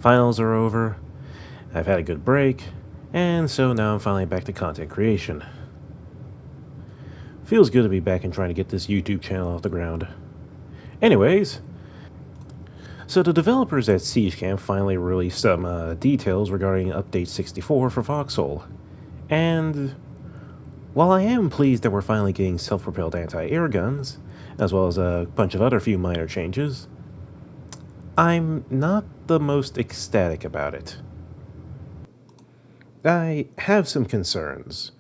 Finals are over, I've had a good break, and so now I'm finally back to content creation. Feels good to be back and trying to get this YouTube channel off the ground. Anyways, so the developers at SiegeCamp finally released some details regarding Update 64 for Foxhole. And while I am pleased that we're finally getting self-propelled anti-air guns, as well as a bunch of other few minor changes, I'm not the most ecstatic about it. I have some concerns.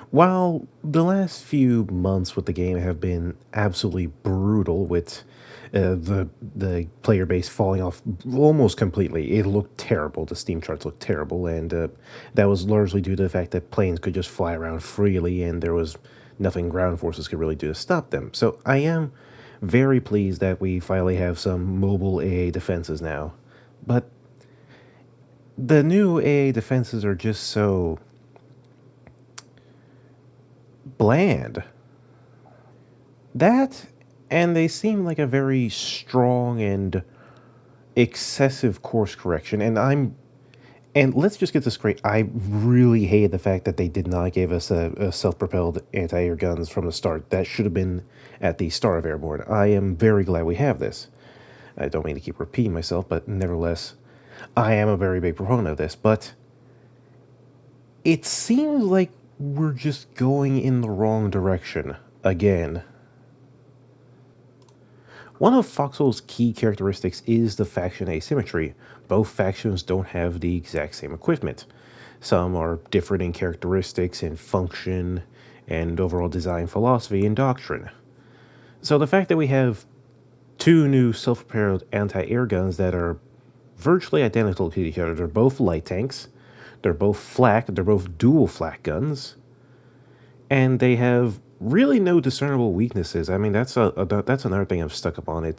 While the last few months with the game have been absolutely brutal, with the player base falling off almost completely, it looked terrible. The Steam charts looked terrible, and that was largely due to the fact that planes could just fly around freely, and there was nothing ground forces could really do to stop them. So I am very pleased that we finally have some mobile AA defenses now, but the new AA defenses are just so bland. That, and they seem like a very strong and excessive course correction. And let's just get this straight. I really hated the fact that they did not give us a self-propelled anti-air guns from the start. That should have been at the start of Airborne. I am very glad we have this. I don't mean to keep repeating myself, but nevertheless, I am a very big proponent of this. But it seems like we're just going in the wrong direction again. One of Foxhole's key characteristics is the faction asymmetry. Both factions don't have the exact same equipment. Some are different in characteristics and function and overall design philosophy and doctrine. So the fact that we have two new self-propelled anti-air guns that are virtually identical to each other, they're both light tanks, they're both flak, they're both dual flak guns, and they have really no discernible weaknesses. I mean, that's another thing I'm stuck upon.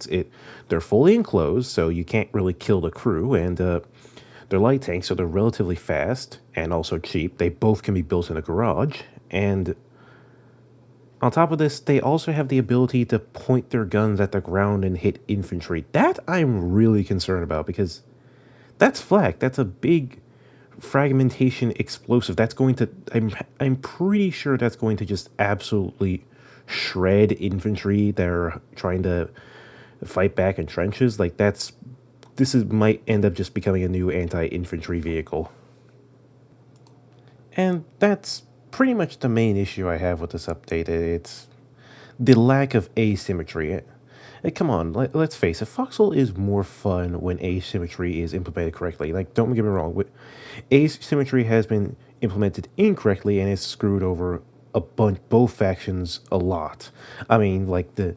They're fully enclosed, so you can't really kill the crew, and they're light tanks, so they're relatively fast and also cheap. They both can be built in a garage, and on top of this, they also have the ability to point their guns at the ground and hit infantry. That I'm really concerned about, because that's flak. That's a big fragmentation explosive. That's going to, I'm pretty sure that's going to just absolutely shred infantry that are trying to fight back in trenches. Like, might end up just becoming a new anti-infantry vehicle. And that's pretty much the main issue I have with this update. It's the lack of asymmetry. Come on, let's face it, Foxhole is more fun when asymmetry is implemented correctly. Like, don't get me wrong, asymmetry has been implemented incorrectly and it's screwed over both factions a lot. I mean, like the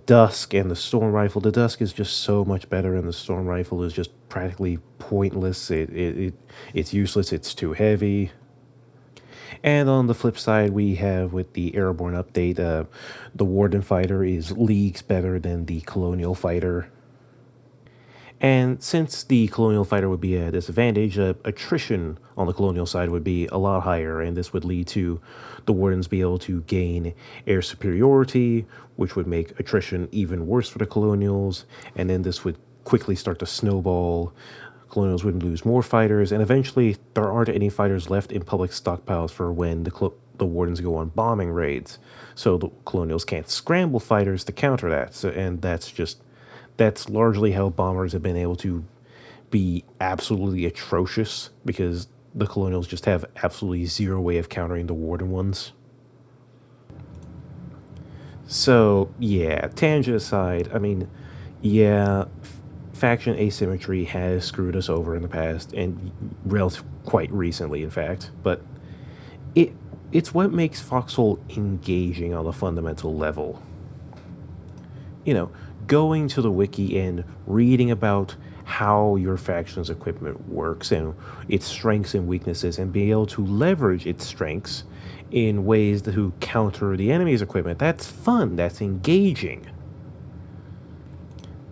Dusk and the Storm Rifle. The Dusk is just so much better, and the Storm Rifle is just practically pointless. It's useless. It's too heavy. And on the flip side, we have with the Airborne update, the Warden Fighter is leagues better than the Colonial Fighter. And since the Colonial Fighter would be a disadvantage, attrition on the Colonial side would be a lot higher, and this would lead to the Wardens be able to gain air superiority, which would make attrition even worse for the Colonials, and then this would quickly start to snowball. Colonials would lose more fighters, and eventually there aren't any fighters left in public stockpiles for when the Wardens go on bombing raids. So the Colonials can't scramble fighters to counter that. So, and that's largely how bombers have been able to be absolutely atrocious, because the Colonials just have absolutely zero way of countering the Warden ones. So, yeah, tangent aside, I mean, yeah, faction asymmetry has screwed us over in the past, and quite recently, in fact, but it's what makes Foxhole engaging on a fundamental level. You know, going to the wiki and reading about how your faction's equipment works and its strengths and weaknesses, and being able to leverage its strengths in ways to counter the enemy's equipment. That's fun. That's engaging.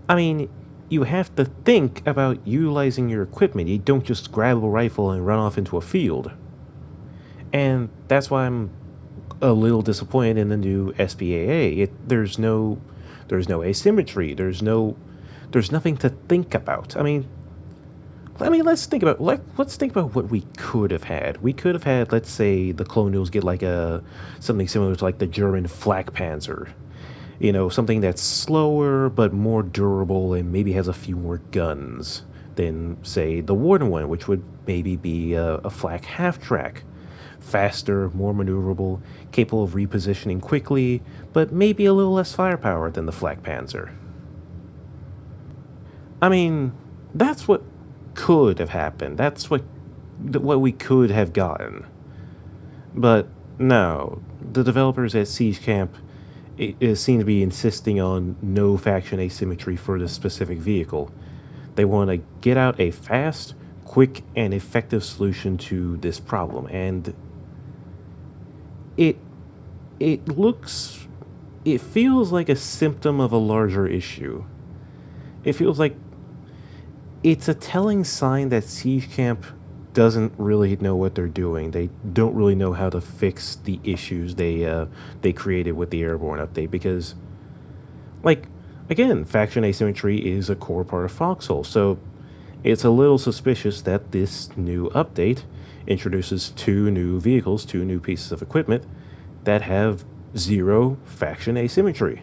I mean, you have to think about utilizing your equipment. You don't just grab a rifle and run off into a field. And that's why I'm a little disappointed in the new SPAA. There's no asymmetry. There's nothing to think about. I mean, I mean, let's think about what we could have had. We could have had, let's say, the Colonials get like a something similar to like the German Flak Panzer. You know, something that's slower but more durable and maybe has a few more guns than, say, the Warden one, which would maybe be a flak half track. Faster, more maneuverable, capable of repositioning quickly, but maybe a little less firepower than the Flak Panzer. I mean, that's what could have happened. That's what we could have gotten. But no, the developers at Siege Camp seem to be insisting on no faction asymmetry for this specific vehicle. They want to get out a fast, quick, and effective solution to this problem, and it it looks it feels like a symptom of a larger issue. It feels like it's a telling sign that Siege Camp doesn't really know what they're doing. They don't really know how to fix the issues they created with the Airborne update because, like, again, faction asymmetry is a core part of Foxhole. So it's a little suspicious that this new update introduces two new vehicles, two new pieces of equipment that have zero faction asymmetry.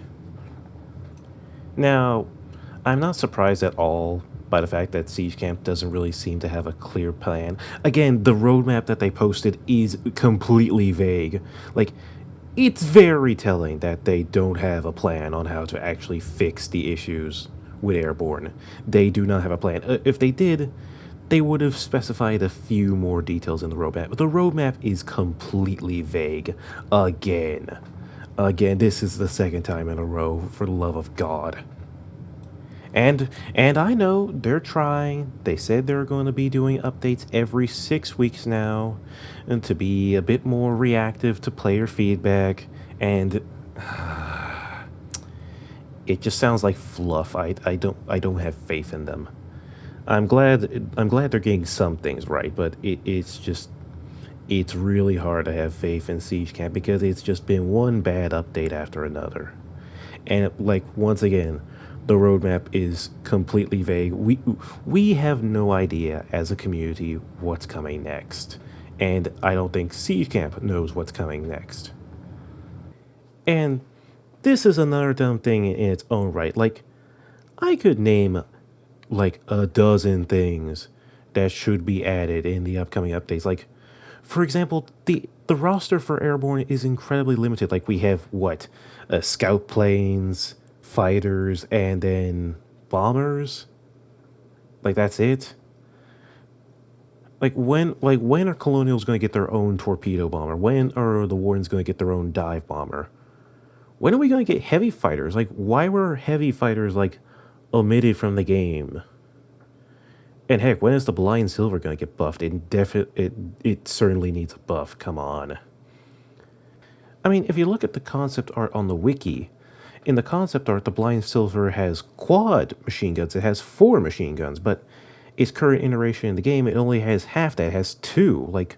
Now, I'm not surprised at all by the fact that Siege Camp doesn't really seem to have a clear plan. Again, the roadmap that they posted is completely vague. Like, it's very telling that they don't have a plan on how to actually fix the issues with Airborne. They do not have a plan. If they did, they would have specified a few more details in the roadmap. But the roadmap is completely vague. Again. Again, this is the second time in a row, for the love of God. And I know they're trying. They said they're going to be doing updates every 6 weeks now, and to be a bit more reactive to player feedback. And it just sounds like fluff. I don't have faith in them. I'm glad they're getting some things right, but it's really hard to have faith in Siege Camp because it's just been one bad update after another. And like once again, the roadmap is completely vague. We have no idea as a community what's coming next, and I don't think Siege Camp knows what's coming next. And this is another dumb thing in its own right. Like, I could name like a dozen things that should be added in the upcoming updates. Like, for example, the roster for Airborne is incredibly limited. Like, we have what, scout planes, fighters, and then bombers. Like, that's it. Like when are Colonials going to get their own torpedo bomber? When are the Wardens going to get their own dive bomber? When are we going to get heavy fighters? Like, why were heavy fighters like omitted from the game? And heck, when is the Blind Silver going to get buffed? It certainly needs a buff. Come on. I mean, if you look at the concept art on the wiki, in the concept art, the Blind Silver has quad machine guns. It has four machine guns, but its current iteration in the game, it only has half that. It has two. Like,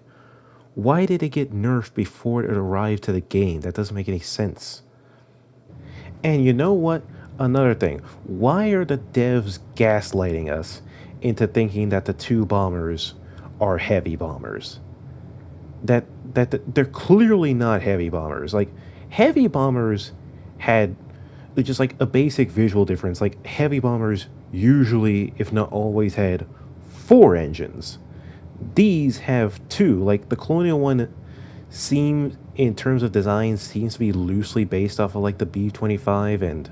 why did it get nerfed before it arrived to the game? That doesn't make any sense. And you know what? Another thing. Why are the devs gaslighting us into thinking that the two bombers are heavy bombers? They're clearly not heavy bombers. Like, heavy bombers had just like a basic visual difference. Like, heavy bombers usually, if not always, had four engines. These have two. Like, the Colonial one seems, in terms of design, seems to be loosely based off of like the B-25, and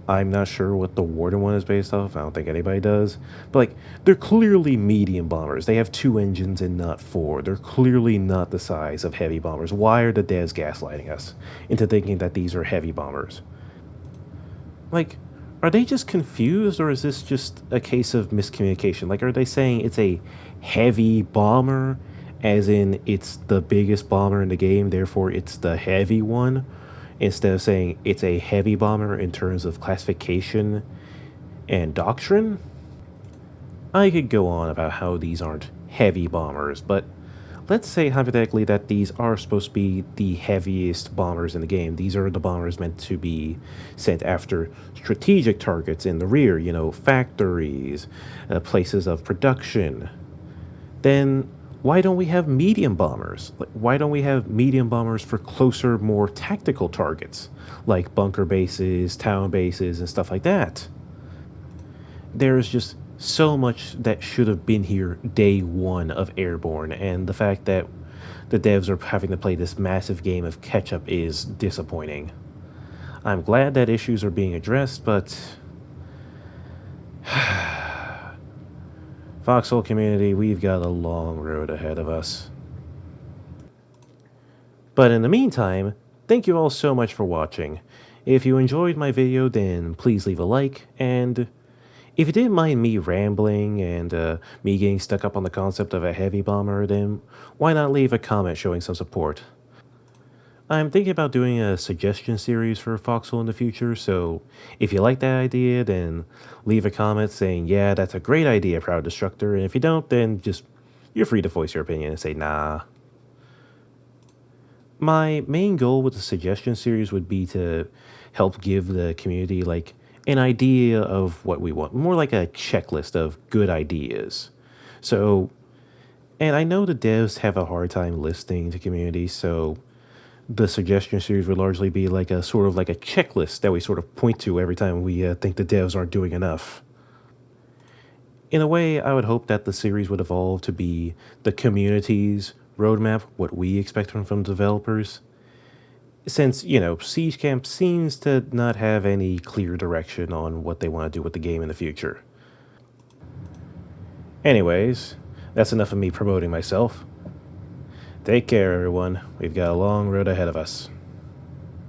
I'm not sure what the Warden one is based off. I don't think anybody does. But like, they're clearly medium bombers. They have two engines and not four. They're clearly not the size of heavy bombers. Why are the devs gaslighting us into thinking that these are heavy bombers? Like, are they just confused, or is this just a case of miscommunication? Like, are they saying it's a heavy bomber, as in it's the biggest bomber in the game, therefore it's the heavy one, instead of saying it's a heavy bomber in terms of classification and doctrine? I could go on about how these aren't heavy bombers, but let's say hypothetically that these are supposed to be the heaviest bombers in the game. These are the bombers meant to be sent after strategic targets in the rear, factories, places of production. Then why don't we have medium bombers? Like, why don't we have medium bombers for closer, more tactical targets, like bunker bases, town bases, and stuff like that? There's just so much that should have been here day one of Airborne, and the fact that the devs are having to play this massive game of catch up is disappointing. I'm glad that issues are being addressed, but Foxhole community, we've got a long road ahead of us. But in the meantime, thank you all so much for watching. If you enjoyed my video, then please leave a like, and if you didn't mind me rambling and me getting stuck up on the concept of a heavy bomber, then why not leave a comment showing some support? I'm thinking about doing a suggestion series for Foxhole in the future, so if you like that idea, then leave a comment saying, yeah, that's a great idea, Proud Destructor, and if you don't, then just, you're free to voice your opinion and say, nah. My main goal with the suggestion series would be to help give the community like an idea of what we want, more like a checklist of good ideas. So, and I know the devs have a hard time listening to community, so the suggestion series would largely be like a sort of like a checklist that we sort of point to every time we think the devs aren't doing enough. In a way, I would hope that the series would evolve to be the community's roadmap, what we expect from developers. Since, Siege Camp seems to not have any clear direction on what they want to do with the game in the future. Anyways, that's enough of me promoting myself. Take care, everyone. We've got a long road ahead of us.